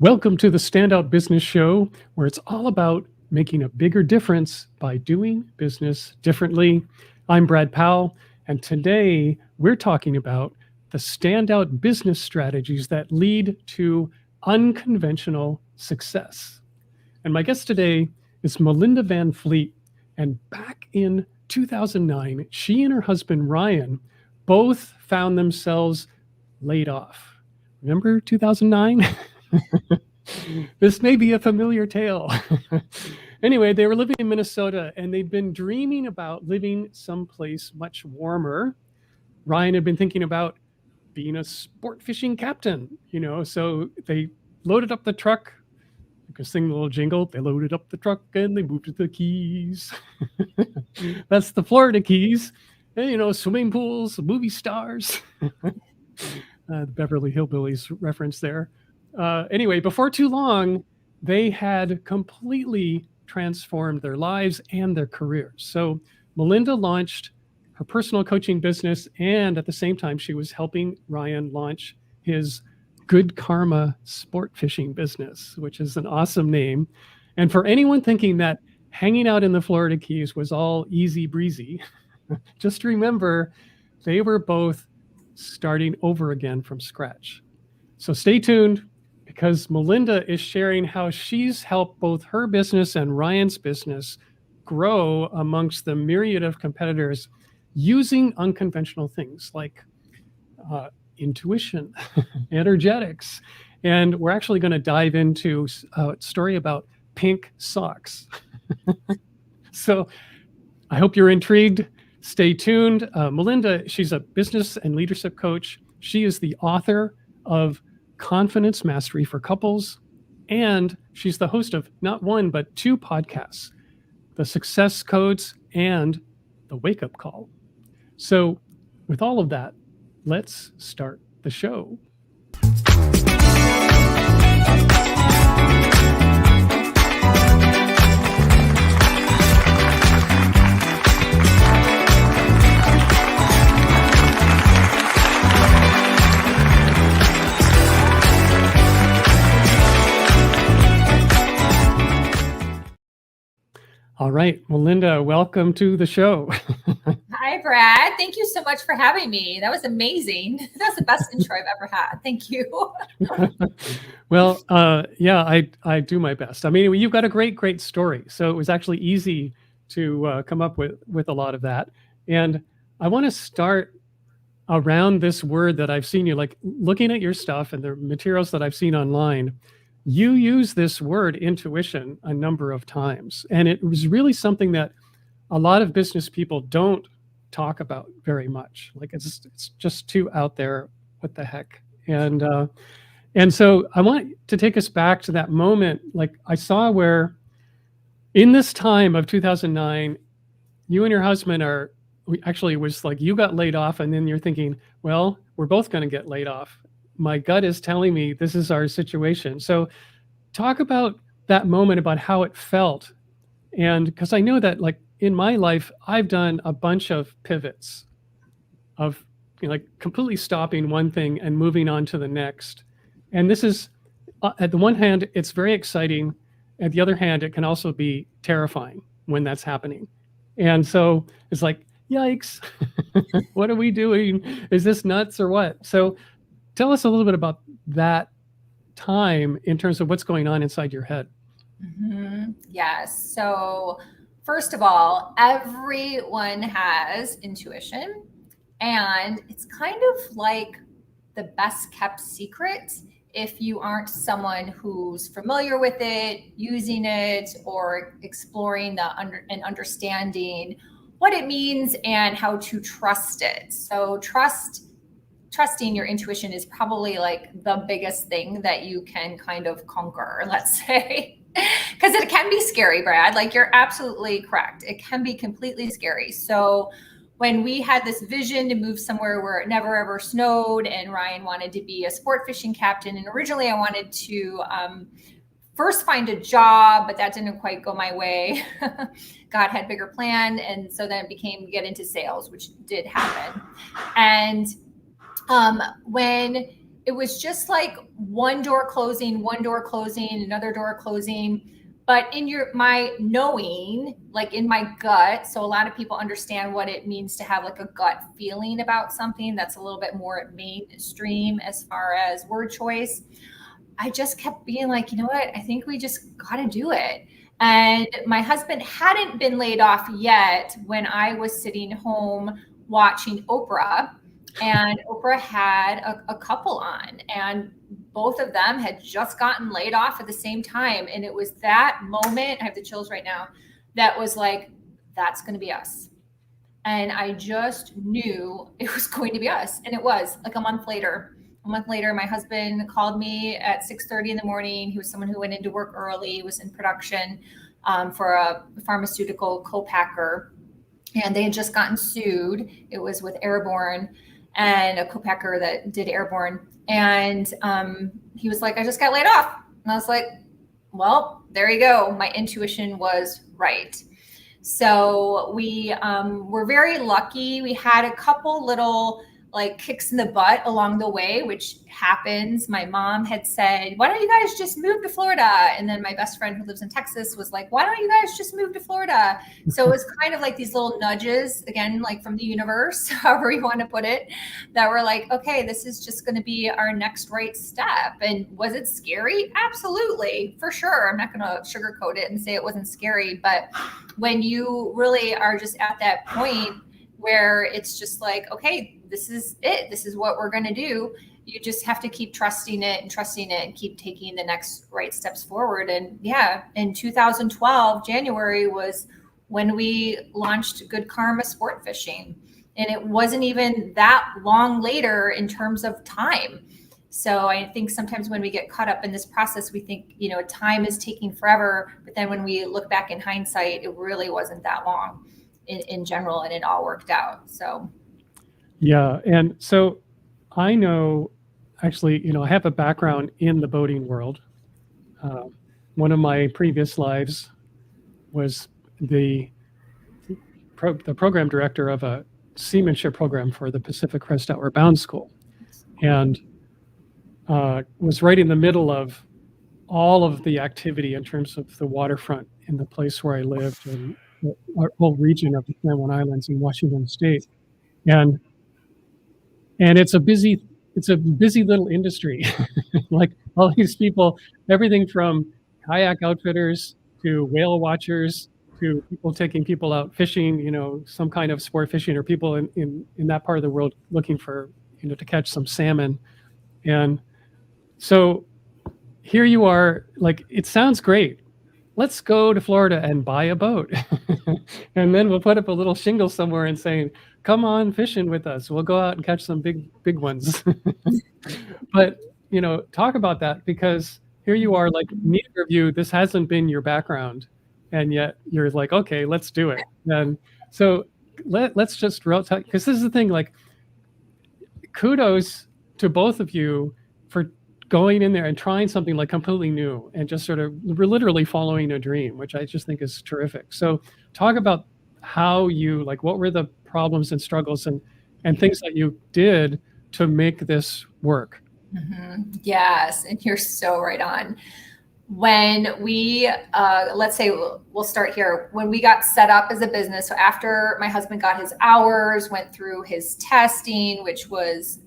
Welcome to the Standout Business Show, where it's all about making a bigger difference by doing business differently. I'm Brad Powell, and today we're talking about the standout business strategies that lead to unconventional success. And my guest today is Melinda Van Fleet. And back in 2009, she and her husband, Ryan, both found themselves laid off. Remember 2009? This may be a familiar tale. Anyway, they were living in Minnesota and they'd been dreaming about living someplace much warmer. Ryan had been thinking about being a sport fishing captain, so they loaded up the truck. You can sing the little jingle. They loaded up the truck and they moved to the Keys. That's the Florida Keys. And, swimming pools, movie stars. The Beverly Hillbillies reference there. Anyway, before too long, they had completely transformed their lives and their careers. So Melinda launched her personal coaching business, and at the same time, she was helping Ryan launch his Good Karma Sportfishing business, which is an awesome name. And for anyone thinking that hanging out in the Florida Keys was all easy-breezy, just remember they were both starting over again from scratch. So stay tuned, because Melinda is sharing how she's helped both her business and Ryan's business grow amongst the myriad of competitors using unconventional things like intuition, energetics. And we're actually going to dive into a story about pink socks. So I hope you're intrigued. Stay tuned. Melinda, she's a business and leadership coach. She is the author of Confidence Mastery for Couples, and she's the host of not one, but two podcasts, The Success Codes and The Wake Up Call. So with all of that, let's start the show. All right, Melinda, welcome to the show. Hi, Brad. Thank you so much for having me. That was amazing. That's the best intro I've ever had. Thank you. Well, yeah, I do my best. I mean, you've got a great story. So it was actually easy to come up with a lot of that. And I want to start around this word that I've seen you, like looking at your stuff and the materials that I've seen online. You use this word intuition a number of times, and it was really something that a lot of business people don't talk about very much. Like it's just too out there. What the heck? And so I want to take us back to that moment. Like I saw where in this time of 2009, you and your husband actually was like, you got laid off, and then you're thinking, well, we're both going to get laid off. My gut is telling me this is our situation. So talk about that moment, about how it felt. And because I know that like in my life, I've done a bunch of pivots of like completely stopping one thing and moving on to the next. And this is, at the one hand, it's very exciting. At the other hand, it can also be terrifying when that's happening. And so it's like, yikes, what are we doing? Is this nuts or what? So tell us a little bit about that time in terms of what's going on inside your head. Mm-hmm. Yes. So first of all, everyone has intuition, and it's kind of like the best kept secret if you aren't someone who's familiar with it, using it, or exploring and understanding what it means and how to trust it. So trusting your intuition is probably like the biggest thing that you can kind of conquer, let's say, because it can be scary, Brad. Like you're absolutely correct. It can be completely scary. So when we had this vision to move somewhere where it never ever snowed, and Ryan wanted to be a sport fishing captain, and originally I wanted to first find a job, but that didn't quite go my way. God had bigger plan. And so then it became get into sales, which did happen. And when it was just like one door closing, another door closing. But in my knowing, like in my gut, so a lot of people understand what it means to have like a gut feeling about something that's a little bit more mainstream as far as word choice. I just kept being like, you know what? I think we just got to do it. And my husband hadn't been laid off yet when I was sitting home watching Oprah, and Oprah had a couple on, and both of them had just gotten laid off at the same time. And it was that moment, I have the chills right now, that was like, that's going to be us. And I just knew it was going to be us. And it was like a month later. A month later, my husband called me at 6:30 in the morning. He was someone who went into work early, was in production for a pharmaceutical co-packer. And they had just gotten sued. It was with Airborne and a co-packer that did Airborne. And he was like, I just got laid off. And I was like, well, there you go. My intuition was right. So we were very lucky. We had a couple little like kicks in the butt along the way, which happens. My mom had said, why don't you guys just move to Florida? And then my best friend who lives in Texas was like, why don't you guys just move to Florida? So it was kind of like these little nudges, again, like from the universe, however you want to put it, that were like, okay, this is just going to be our next right step. And was it scary? Absolutely, for sure. I'm not going to sugarcoat it and say it wasn't scary. But when you really are just at that point where it's just like, okay, this is it. This is what we're going to do. You just have to keep trusting it and keep taking the next right steps forward. And yeah, in 2012, January was when we launched Good Karma Sportfishing. And it wasn't even that long later in terms of time. So I think sometimes when we get caught up in this process, we think, you know, time is taking forever. But then when we look back in hindsight, it really wasn't that long in general, and it all worked out. So Yeah. And so I know, actually, I have a background in the boating world. One of my previous lives was the program director of a seamanship program for the Pacific Crest Outward Bound School, and was right in the middle of all of the activity in terms of the waterfront in the place where I lived, and our whole region of the San Juan Islands in Washington State. And it's a busy little industry. Like all these people, everything from kayak outfitters to whale watchers to people taking people out fishing, some kind of sport fishing, or people in that part of the world looking for, to catch some salmon. And so here you are, like, it sounds great. Let's go to Florida and buy a boat. And then we'll put up a little shingle somewhere and saying, come on fishing with us. We'll go out and catch some big ones. But, talk about that, because here you are, like, neither of you, this hasn't been your background. And yet you're like, okay, let's do it. And so let's just, because this is the thing, like, kudos to both of you for going in there and trying something like completely new and just sort of literally following a dream, which I just think is terrific. So talk about how you, like, what were the problems and struggles and things that you did to make this work? Mm-hmm. Yes. And you're so right on. When we, let's say we'll start here, when we got set up as a business. So after my husband got his hours, went through his testing, which was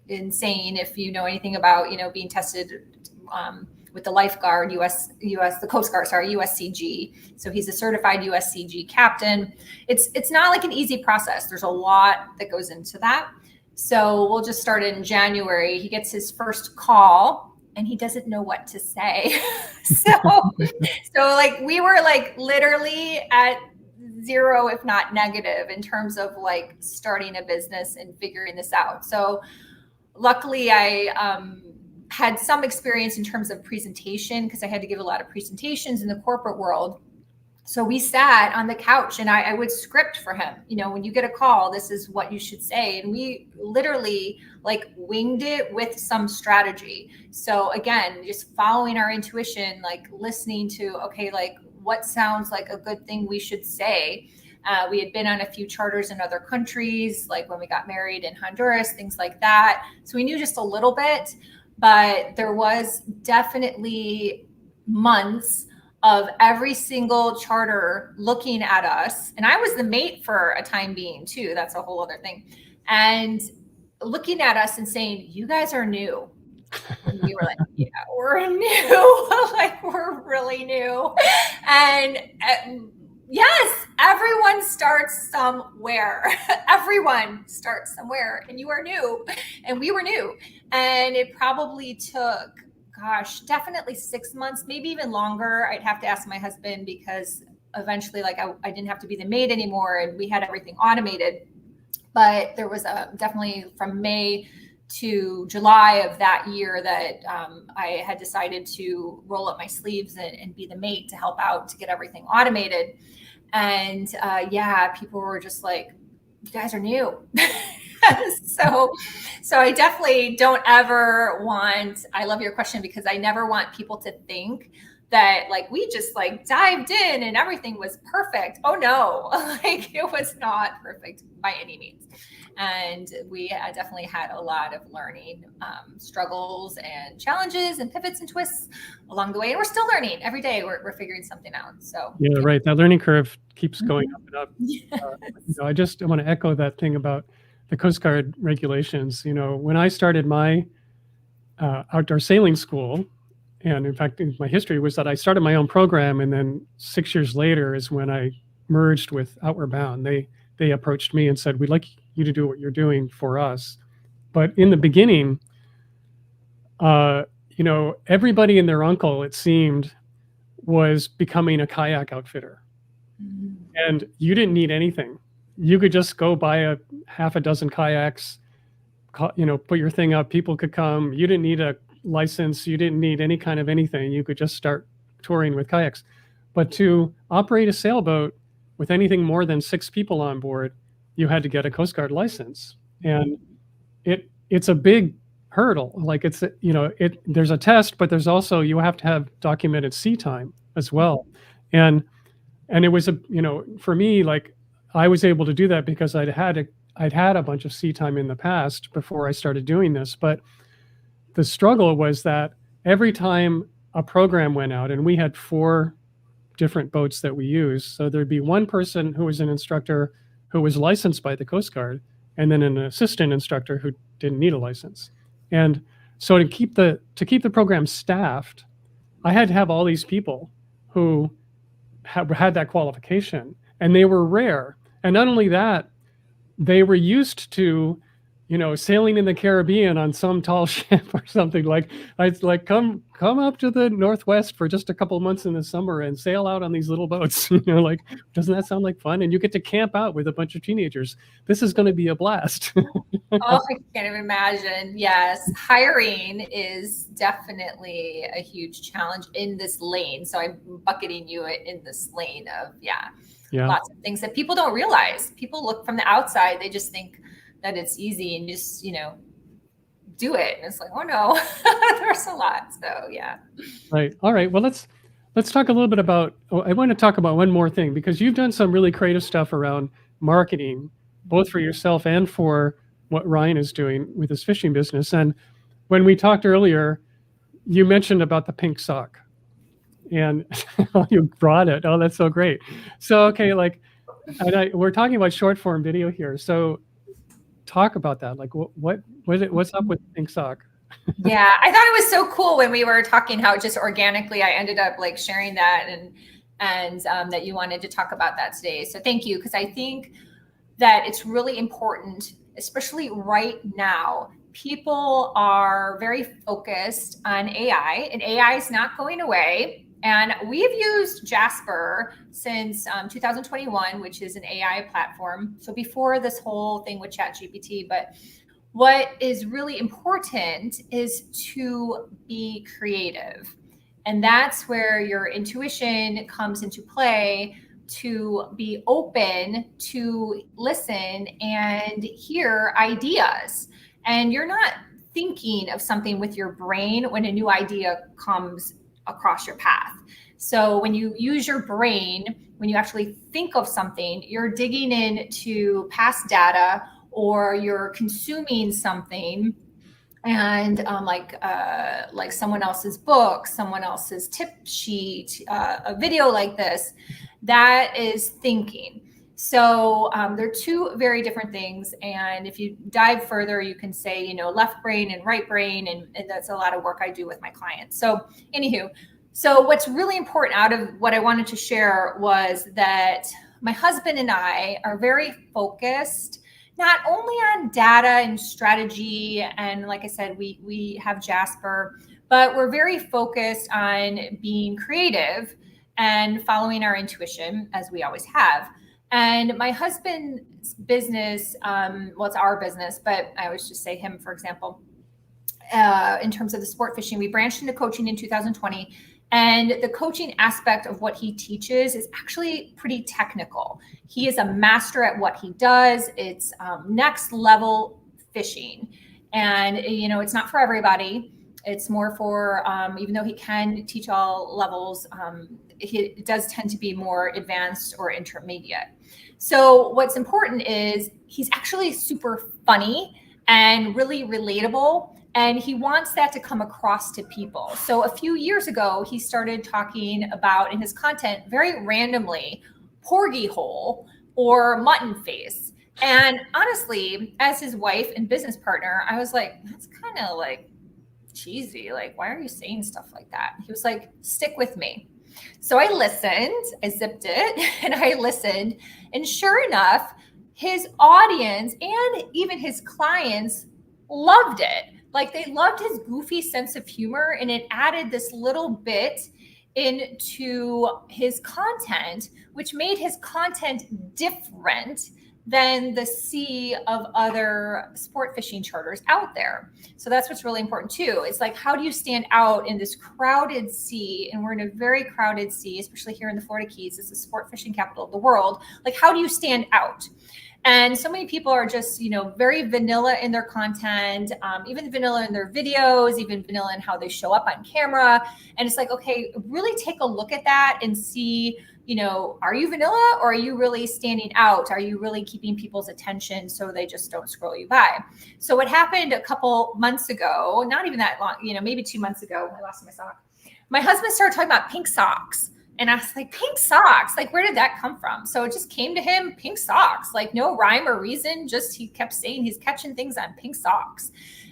insane. If you know anything about, being tested with the lifeguard, the Coast Guard, USCG. So he's a certified USCG captain. It's not like an easy process. There's a lot that goes into that. So we'll just start in January. He gets his first call and he doesn't know what to say. so like we were like literally at zero, if not negative, in terms of like starting a business and figuring this out. So luckily I had some experience in terms of presentation, because I had to give a lot of presentations in the corporate world. So we sat on the couch and I would script for him, when you get a call, this is what you should say. And we literally like winged it with some strategy. So again, just following our intuition, like listening to, okay, like what sounds like a good thing we should say. We had been on a few charters in other countries, like when we got married in Honduras, things like that. So we knew just a little bit, but there was definitely months of every single charter looking at us. And I was the mate for a time being too. That's a whole other thing. And looking at us and saying, you guys are new. And we were like, yeah, we're new. Like, we're really new. And yes, everyone starts somewhere. Everyone starts somewhere. And you are new. And we were new. And it probably took, gosh, definitely 6 months, maybe even longer. I'd have to ask my husband, because eventually, like, I didn't have to be the maid anymore, and we had everything automated. But there was definitely from May to July of that year that I had decided to roll up my sleeves and be the mate to help out to get everything automated. And yeah, people were just like, you guys are new. So I definitely don't ever want, I love your question, because I never want people to think that like we just like dived in and everything was perfect. Oh no, like it was not perfect by any means. And we definitely had a lot of learning struggles and challenges and pivots and twists along the way. And we're still learning every day. We're figuring something out. So Yeah, right. That learning curve keeps going up and up. yes. I want to echo that thing about the Coast Guard regulations. When I started my outdoor sailing school, and in fact, my history was that I started my own program, and then 6 years later is when I merged with Outward Bound. They approached me and said, "We'd like you to do what you're doing for us." But in the beginning, everybody and their uncle, it seemed, was becoming a kayak outfitter, and you didn't need anything. You could just go buy a half a dozen kayaks, put your thing up. People could come. You didn't need a license. You didn't need any kind of anything. You could just start touring with kayaks. But to operate a sailboat with anything more than 6 people on board, you had to get a Coast Guard license. And it's a big hurdle. Like there's a test, but there's also, you have to have documented sea time as well. And it was for me, like, I was able to do that because I'd had a bunch of sea time in the past before I started doing this. But the struggle was that every time a program went out, and we had 4 different boats that we used, so there'd be one person who was an instructor who was licensed by the Coast Guard, and then an assistant instructor who didn't need a license. And so to keep the program staffed, I had to have all these people who had that qualification, and they were rare. And not only that, they were used to, sailing in the Caribbean on some tall ship or something. Like, I'd like, come up to the Northwest for just a couple of months in the summer and sail out on these little boats. Like, doesn't that sound like fun? And you get to camp out with a bunch of teenagers. This is going to be a blast. Oh, I can't even imagine. Yes. Hiring is definitely a huge challenge in this lane. So I'm bucketing you in this lane of, lots of things that people don't realize. People look from the outside. They just think that it's easy and just, do it. And it's like, oh no, there's a lot. So yeah. Right. All right. Well, let's talk a little bit about, I want to talk about one more thing, because you've done some really creative stuff around marketing, both for yourself and for what Ryan is doing with his fishing business. And when we talked earlier, you mentioned about the pink sock, and you brought it. Oh, that's so great. So, okay. We're talking about short form video here. So talk about that. Like, what's up with the pink sock? Yeah, I thought it was so cool when we were talking how just organically I ended up like sharing that and that you wanted to talk about that today. So thank you, because I think that it's really important, especially right now. People are very focused on AI, and AI is not going away. And we've used Jasper since 2021, which is an AI platform. So before this whole thing with ChatGPT, but what is really important is to be creative. And that's where your intuition comes into play, to be open to listen and hear ideas. And you're not thinking of something with your brain when a new idea comes across your path. So when you use your brain, when you actually think of something, you're digging into past data, or you're consuming something, and like someone else's book, someone else's tip sheet, a video like this, that is thinking. So they're two very different things. And if you dive further, you can say, you know, left brain and right brain, and that's a lot of work I do with my clients. So anywho, so what's really important out of what I wanted to share was that my husband and I are very focused not only on data and strategy, and like I said, we have Jasper, but we're very focused on being creative and following our intuition, as we always have. And my husband's business, well, it's our business, but I always just say him, for example, in terms of the sport fishing, we branched into coaching in 2020. And the coaching aspect of what he teaches is actually pretty technical. He is a master at what he does. It's next level fishing. And, you know, it's not for everybody. It's more for, even though he can teach all levels, it does tend to be more advanced or intermediate. So what's important is he's actually super funny and really relatable. And he wants that to come across to people. So a few years ago, he started talking about in his content very randomly porgy hole or mutton face. And honestly, as his wife and business partner, I was like, that's kind of like cheesy. Like, why are you saying stuff like that? He was like, stick with me. So I listened, I zipped it, and I listened. And sure enough, his audience and even his clients loved it. Like, they loved his goofy sense of humor, and it added this little bit into his content, which made his content different than the sea of other sport fishing charters out there. So that's what's really important too. It's like, how do you stand out in this crowded sea? And we're in a very crowded sea, especially here in the Florida Keys. It's the sport fishing capital of the world. Like, how do you stand out? And so many people are just, you know, very vanilla in their content, even vanilla in their videos, even vanilla in how they show up on camera. And it's like, okay, really take a look at that and see, you know, are you vanilla, or are you really standing out? Are you really keeping people's attention so they just don't scroll you by? So what happened a couple months ago, not even that long, you know, maybe 2 months ago, I lost my sock. My husband started talking about pink socks. And I was like, pink socks, like, where did that come from? So it just came to him, pink socks, like no rhyme or reason. Just he kept saying he's catching things on pink socks.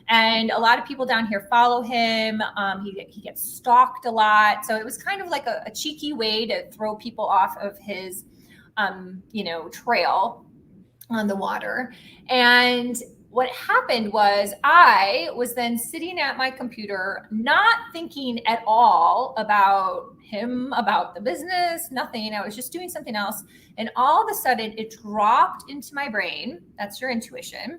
And a lot of people down here follow him. He gets stalked a lot. So it was kind of like a cheeky way to throw people off of his, you know, trail on the water. And what happened was I was then sitting at my computer, not thinking at all about him, about the business, nothing. I was just doing something else. And all of a sudden it dropped into my brain, that's your intuition,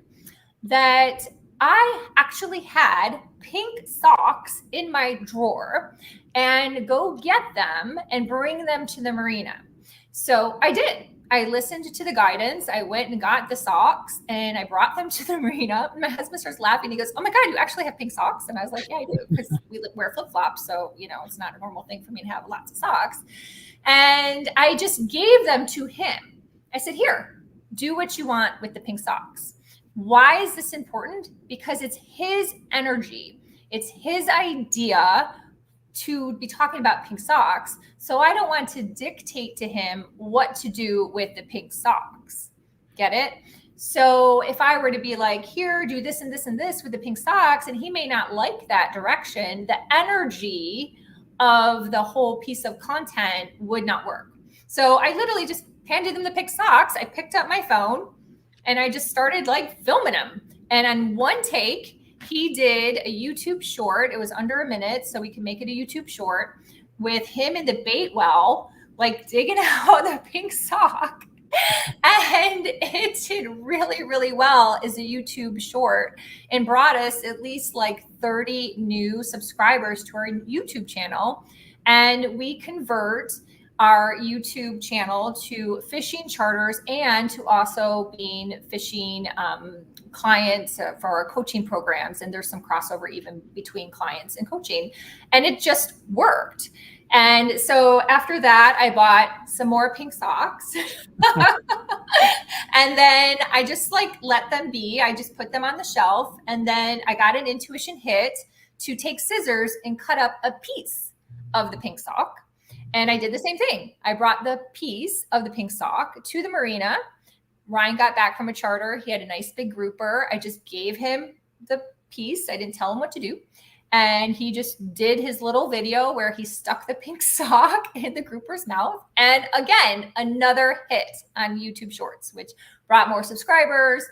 that I actually had pink socks in my drawer, and go get them and bring them to the marina. So I did. I listened to the guidance. I went and got the socks, and I brought them to the marina. And my husband starts laughing. He goes, "Oh my God, you actually have pink socks?" And I was like, "Yeah, I do, because we wear flip-flops. So, you know, it's not a normal thing for me to have lots of socks." And I just gave them to him. I said, "Here, do what you want with the pink socks." Why is this important? Because it's his energy. It's his idea to be talking about pink socks. So I don't want to dictate to him what to do with the pink socks. Get it? So if I were to be like, here, do this and this and this with the pink socks, and he may not like that direction, the energy of the whole piece of content would not work. So I literally just handed him the pink socks. I picked up my phone and I just started like filming him. And on one take, he did a YouTube short. It was under a minute, so we can make it a YouTube short with him in the bait well, like digging out the pink sock. And it did really, really well as a YouTube short, and brought us at least like 30 new subscribers to our YouTube channel. And we convert our YouTube channel to fishing charters and to also being fishing clients for our coaching programs, and there's some crossover even between clients and coaching, and it just worked. And so after that, I bought some more pink socks. And then I just like let them be. I just put them on the shelf. And then I got an intuition hit to take scissors and cut up a piece of the pink sock. And I did the same thing. I brought the piece of the pink sock to the marina. Ryan got back from a charter. He had a nice big grouper. I just gave him the piece. I didn't tell him what to do. And he just did his little video where he stuck the pink sock in the grouper's mouth. And again, another hit on YouTube Shorts, which brought more subscribers.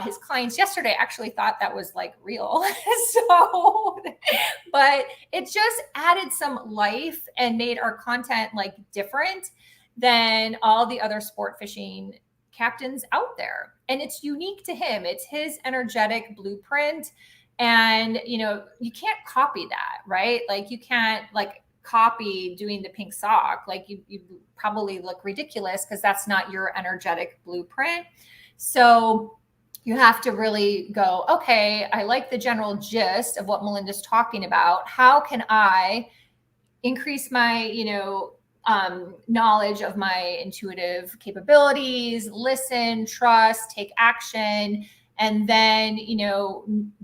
His clients yesterday actually thought that was like real. So, but it just added some life and made our content like different than all the other sport fishing captains out there. And it's unique to him. It's his energetic blueprint. And, you know, you can't copy that, right? Like you can't like copy doing the pink sock. Like you probably look ridiculous because that's not your energetic blueprint. So you have to really go, okay, I like the general gist of what Melinda's talking about. How can I increase my, knowledge of my intuitive capabilities, listen, trust, take action, and then,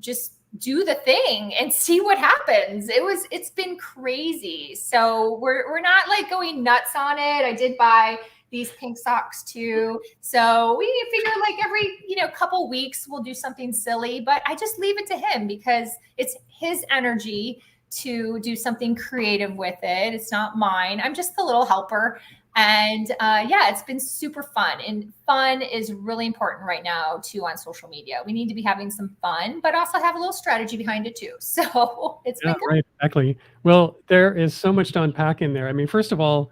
just do the thing and see what happens. It's been crazy. So we're not like going nuts on it. I did buy these pink socks too. So we figure like every, couple weeks we'll do something silly, but I just leave it to him because it's his energy to do something creative with it. It's not mine. I'm just the little helper. And it's been super fun. And fun is really important right now too on social media. We need to be having some fun, but also have a little strategy behind it too. So it's been good. Right, exactly. Well, there is so much to unpack in there. I mean, first of all,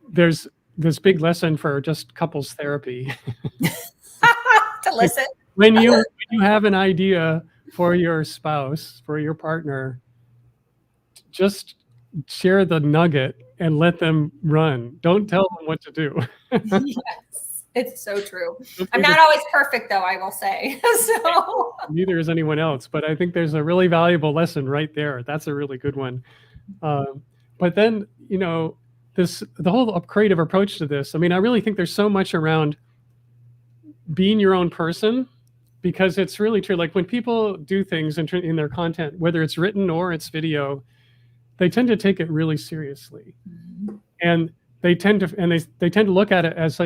there's this big lesson for just couples therapy. To listen. When you have an idea for your spouse, for your partner, just share the nugget and let them run. Don't tell them what to do. Yes, it's so true. I'm not always perfect though, I will say. So neither is anyone else, but I think there's a really valuable lesson right there. That's a really good one. But then, the whole creative approach to this, I mean, I really think there's so much around being your own person, because it's really true. Like when people do things in their content, whether it's written or it's video, they tend to take it really seriously. Mm-hmm. And they tend to look at it as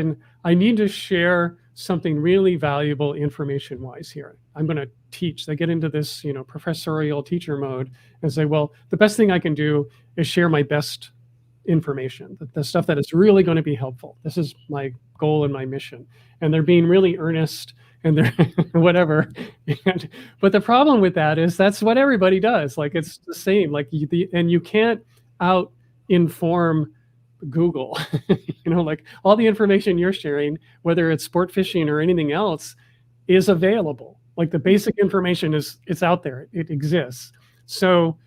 I need to share something really valuable information wise here. I'm going to teach. They get into this, professorial teacher mode and say, well, the best thing I can do is share my best information, the stuff that is really going to be helpful. This is my goal and my mission. And they're being really earnest and they're whatever. But the problem with that is that's what everybody does. Like it's the same. Like you can't out inform Google. Like all the information you're sharing, whether it's sport fishing or anything else, is available. Like the basic information it's out there. It exists. So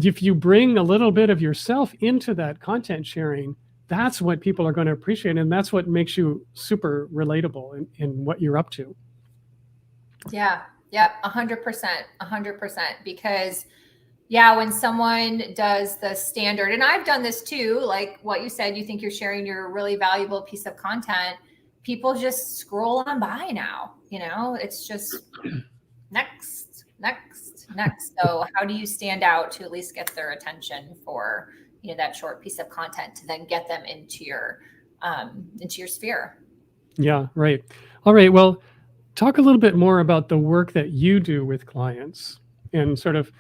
if you bring a little bit of yourself into that content sharing, that's what people are going to appreciate. And that's what makes you super relatable in what you're up to. Yeah. 100%. Because when someone does the standard, and I've done this too, like what you said, you think you're sharing your really valuable piece of content, people just scroll on by now, it's just next. So how do you stand out to at least get their attention for, that short piece of content to then get them into your sphere? Yeah, right. All right. Well, talk a little bit more about the work that you do with clients and sort of,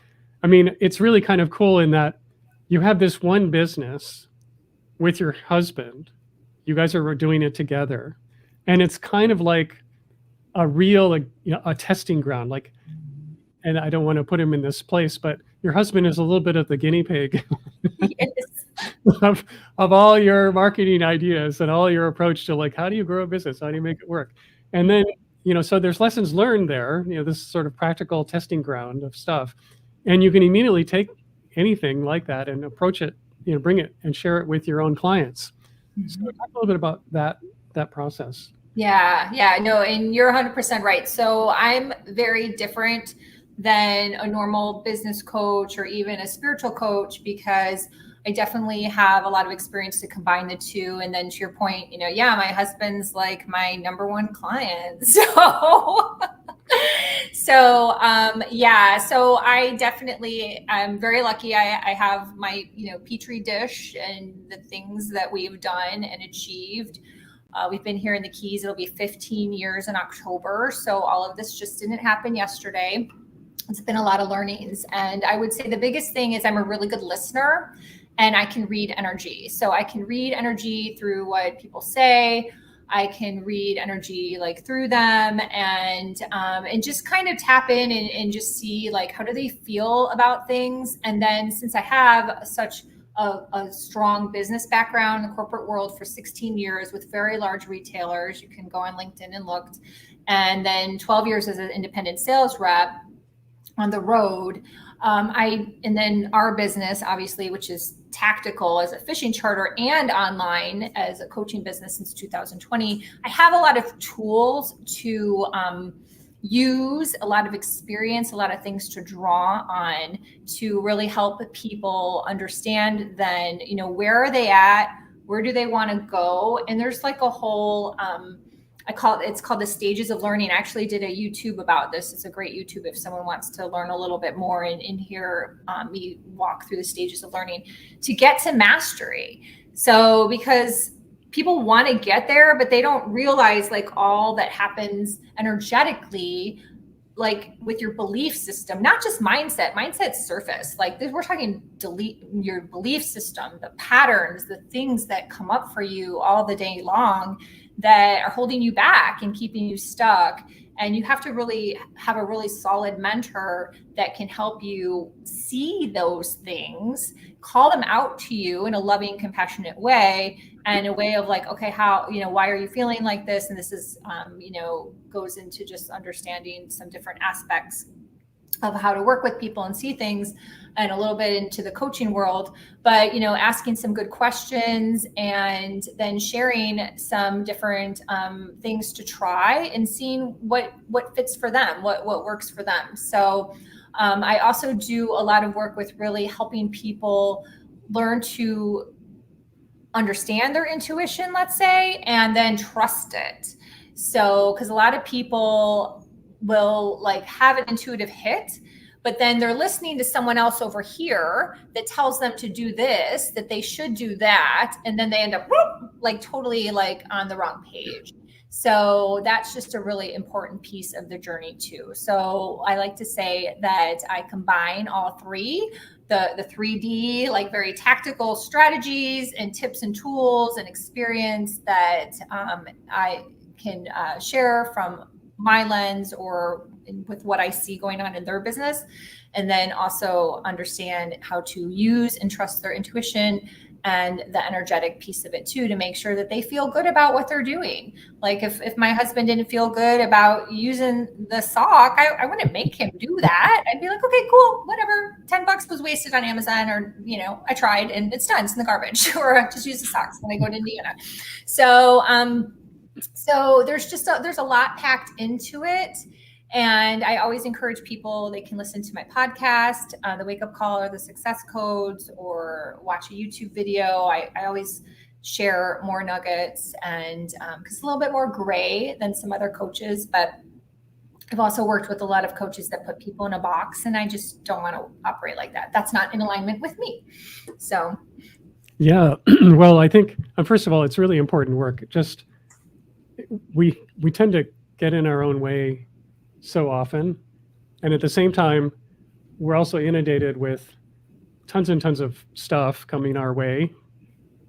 I mean, it's really kind of cool in that you have this one business with your husband. You guys are doing it together. And it's kind of like a real, a testing ground. Like, and I don't want to put him in this place, but your husband is a little bit of the guinea pig of all your marketing ideas and all your approach to like, how do you grow a business? How do you make it work? And then, so there's lessons learned there, this sort of practical testing ground of stuff. And you can immediately take anything like that and approach it, bring it and share it with your own clients. Mm-hmm. So talk a little bit about that process. Yeah, no, and you're 100% right. So I'm very different than a normal business coach or even a spiritual coach because I definitely have a lot of experience to combine the two. And then to your point, yeah, my husband's like my number one client. So I definitely, I'm very lucky. I have my, petri dish and the things that we've done and achieved. We've been here in the Keys. It'll be 15 years in October. So all of this just didn't happen yesterday. It's been a lot of learnings. And I would say the biggest thing is I'm a really good listener and I can read energy. So I can read energy through what people say. I can read energy like through them and just kind of tap in and just see like how do they feel about things. And then since I have such a strong business background in the corporate world for 16 years with very large retailers, you can go on LinkedIn and look, and then 12 years as an independent sales rep on the road. And then our business, obviously, which is tactical as a fishing charter and online as a coaching business since 2020. I have a lot of tools to use, a lot of experience, a lot of things to draw on to really help people understand then, where are they at? Where do they want to go? And there's like a whole, it's called the stages of learning. I actually did a YouTube about this. It's a great YouTube if someone wants to learn a little bit more and hear me walk through the stages of learning to get to mastery. So because people want to get there, but they don't realize like all that happens energetically, like with your belief system, not just mindset. Mindset's surface. Like we're talking delete your belief system, the patterns, the things that come up for you all the day long that are holding you back and keeping you stuck. And you have to really have a really solid mentor that can help you see those things, call them out to you in a loving, compassionate way, and a way of like, okay, how, why are you feeling like this? And this is, goes into just understanding some different aspects of how to work with people and see things, and a little bit into the coaching world, but asking some good questions and then sharing some different things to try and seeing what fits for them, what works for them. So I also do a lot of work with really helping people learn to understand their intuition, let's say, and then trust it. So because a lot of people will like have an intuitive hit, but then they're listening to someone else over here that tells them to do this, that they should do that, and then they end up like totally like on the wrong page. So that's just a really important piece of the journey too. So I like to say that I combine all three, the 3D, like very tactical strategies and tips and tools and experience that I can share from my lens or with what I see going on in their business. And then also understand how to use and trust their intuition and the energetic piece of it too, to make sure that they feel good about what they're doing. Like if my husband didn't feel good about using the sock, I wouldn't make him do that. I'd be like, okay, cool, whatever. $10 was wasted on Amazon, or, I tried and it's done. It's in the garbage, or I just use the socks when I go to Indiana. So, so there's a lot packed into it. And I always encourage people, they can listen to my podcast, the Wake Up Call or the Success Codes, or watch a YouTube video. I always share more nuggets, and because it's a little bit more gray than some other coaches, but I've also worked with a lot of coaches that put people in a box, and I just don't want to operate like that. That's not in alignment with me. So. Yeah. Well, I think, first of all, it's really important work. Just we tend to get in our own way so often. And at the same time, we're also inundated with tons and tons of stuff coming our way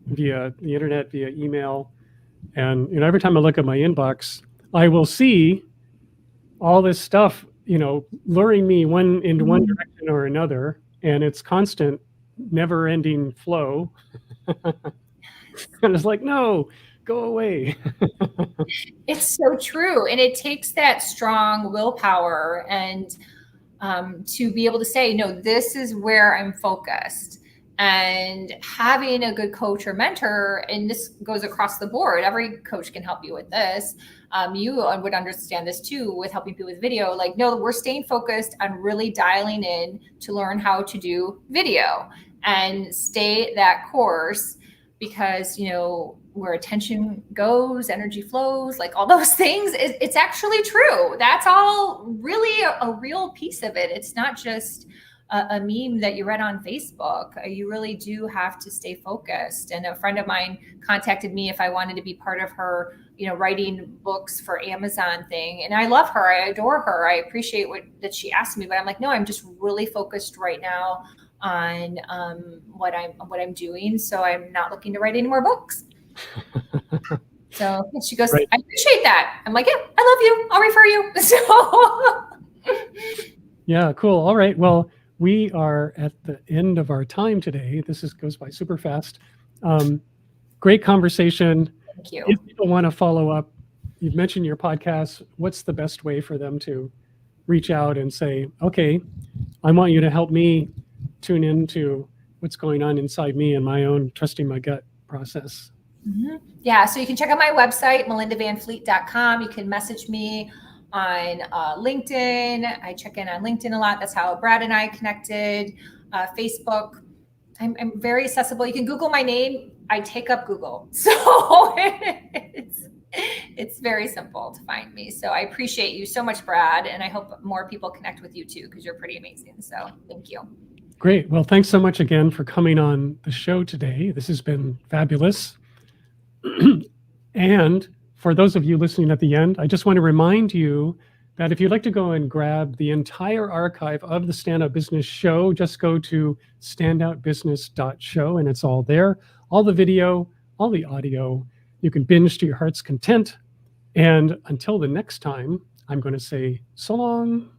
via the internet, via email. And every time I look at my inbox, I will see all this stuff, luring me into one direction or another. And it's constant, never ending flow. And it's like, no, go away. It's so true. And it takes that strong willpower and to be able to say, no, this is where I'm focused. And having a good coach or mentor, and this goes across the board, every coach can help you with this. You would understand this too with helping people with video. Like, no, we're staying focused on really dialing in to learn how to do video and stay that course, because, you know, where attention goes, energy flows, like all those things, it's actually true. That's all really a real piece of it. It's not just a meme that you read on Facebook. You really do have to stay focused. And a friend of mine contacted me if I wanted to be part of her, you know, writing books for Amazon thing. And I love her. I adore her. I appreciate that she asked me, but I'm like, no, I'm just really focused right now on what I'm doing. So I'm not looking to write any more books. So she goes, right. I appreciate that. I'm like, yeah, I love you. I'll refer you. So yeah, cool. All right. Well, we are at the end of our time today. This goes by super fast. Great conversation. Thank you. If people want to follow up, you've mentioned your podcast. What's the best way for them to reach out and say, okay, I want you to help me tune into what's going on inside me and my own trusting my gut process? Mm-hmm. Yeah, so you can check out my website, melindavanfleet.com. You can message me on LinkedIn. I check in on LinkedIn a lot. That's how Brad and I connected. Facebook. I'm very accessible. You can Google my name. I take up Google. So it's very simple to find me. So I appreciate you so much, Brad. And I hope more people connect with you too, because you're pretty amazing. So thank you. Great. Well, thanks so much again for coming on the show today. This has been fabulous. And for those of you listening at the end, I just want to remind you that if you'd like to go and grab the entire archive of the Stand Out Business Show, just go to standoutbusiness.show and it's all there. All the video, all the audio. You can binge to your heart's content. And until the next time, I'm going to say so long.